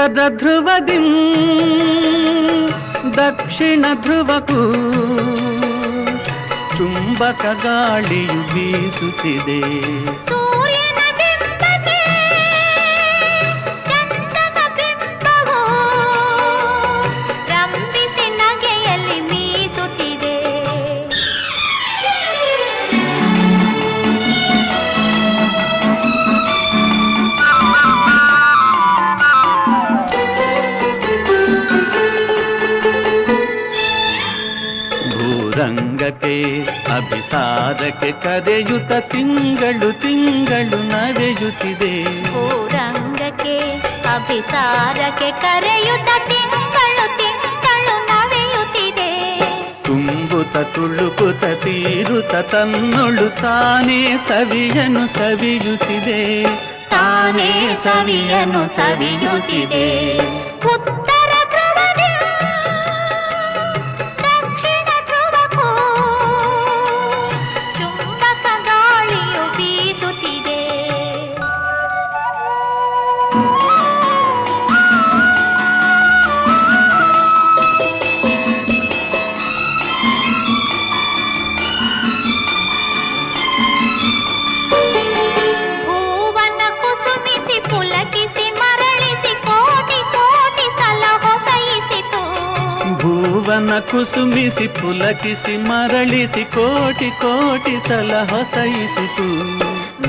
ಉತ್ತರ ಧ್ರುವದಿ ದಕ್ಷಿಣ ಧ್ರುವಕ್ಕೂ ಚುಂಬಕ ಗಾಳಿಯು ಬೀಸುತ್ತಿದೆ. ಸೂರ್ಯನ ಬಿಂಬಕ್ಕೆ ಚಂದ್ರನ ಬಿಂಬವು ರಂಭಿಸಿ ನಗೆಯಲ್ಲಿ ಮೀಸುತ್ತಿದೆ. ಭೂರಂಗಕ್ಕೆ ಅಭಿಸಾರಕ್ಕೆ ಕರೆಯುತ್ತ ತಿಂಗಳು ತಿಂಗಳು ನವೆಯುತ್ತಿದೆ. ಭೂರಂಗಕ್ಕೆ ಅಭಿಸಾರಕ್ಕೆ ಕರೆಯುತ್ತ ತಿಂಗಳು ತಿಂಗಳು ನವೆಯುತ್ತಿದೆ. ತುಂಬುತ್ತ ತುಳುಕುತ್ತ ತೀರುತ್ತ ತನ್ನೊಳು ತಾನೇ ಸವಿಯನು ಸವಿಯುತ್ತಿದೆ. ತಾನೇ ಸವಿಯನು ಸವಿಯುತ್ತಿದೆ. ಉತ್ತರ ಧ್ರುವದಿ ದಕ್ಷಿಣ ಧ್ರುವಕ್ಕೂ ಚುಂಬಕ ಗಾಳಿಯು ಬೀಸುತ್ತಿದೆ. ಹೂವನ್ನ ಕುಸುಮಿಸಿ ಪುಲಕಿಸಿ ಮರಳಿಸಿ ಕೋಟಿ ಕೋಟಿ ಸಲ ಹೊಸೈಸಿತು. ಭುವನ ಕುಸುಮಿಸಿ ಪುಲಕಿಸಿ ಮರಳಿಸಿ ಕೋಟಿ ಕೋಟಿ ಸಲ ಹೊಸೈಸಿತು.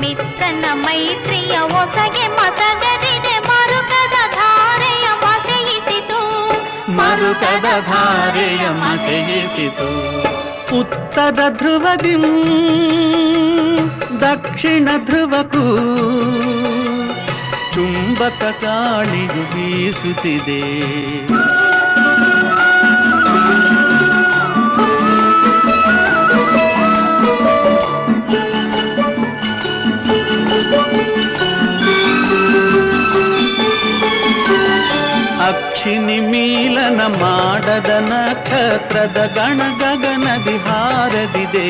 ಮಿತ್ರನ ಮೈತ್ರಿಯ ಹೊಸಗೆ ಮಸಗದಿದೆ ಮರುಕದ ಧಾರೆಯ ಮಸೆಯಿಸಿತು. ಮರುಕದ ಧಾರೆಯ ಮಸೆಯಿಸಿತು. ಉತ್ತರ ಧ್ರುವದಿ ದಕ್ಷಿಣ ಧ್ರುವಕ್ಕೂ ಚುಂಬಕ ಗಾಳಿಯು ಬೀಸುತ್ತಿದೆ. ಅಕ್ಷಿನಿ ಮೀಲನ ಮಾಡದ ನಕ್ಷತ್ರದ ಗಣ ಗಗನದಿ ಹಾರದಿದೆ.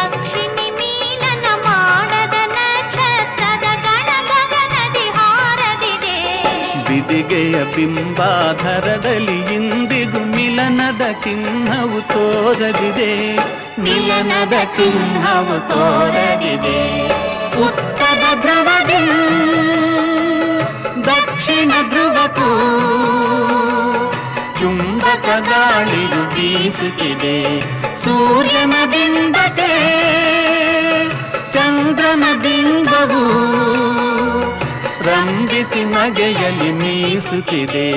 ಅಕ್ಷಿನಿ ಮೀಲನ ಮಾಡದ ನಕ್ಷತ್ರದ ಗಣ ಗಗನದಿ ಹಾರದಿದೆ. ಬಿದಿಗೆಯ ಬಿಂಬಾಧರದಲ್ಲಿ ಇಂದಿಗೂ ಮಿಲನದ ಚಿಹ್ನವು ತೋರದಿದೆ. ಮಿಲನದ ಚಿಹ್ನವು ತೋರದಿದೆ. ಉತ್ತರ ಧ್ರುವದಿ ದಕ್ಷಿಣ ಧ್ರುವಕ್ಕೂ ಚುಂಬಕ ಗಾಳಿಯು ಬೀಸುತ್ತಿದೆ. ಸೂರ್ಯನ ಬಿಂಬಕ್ಕೆ ಚಂದ್ರನ ಬಿಂಬವು ರಂಭಿಸಿ ನಗೆಯಲ್ಲಿ ಮೀಸುತ್ತಿದೆ.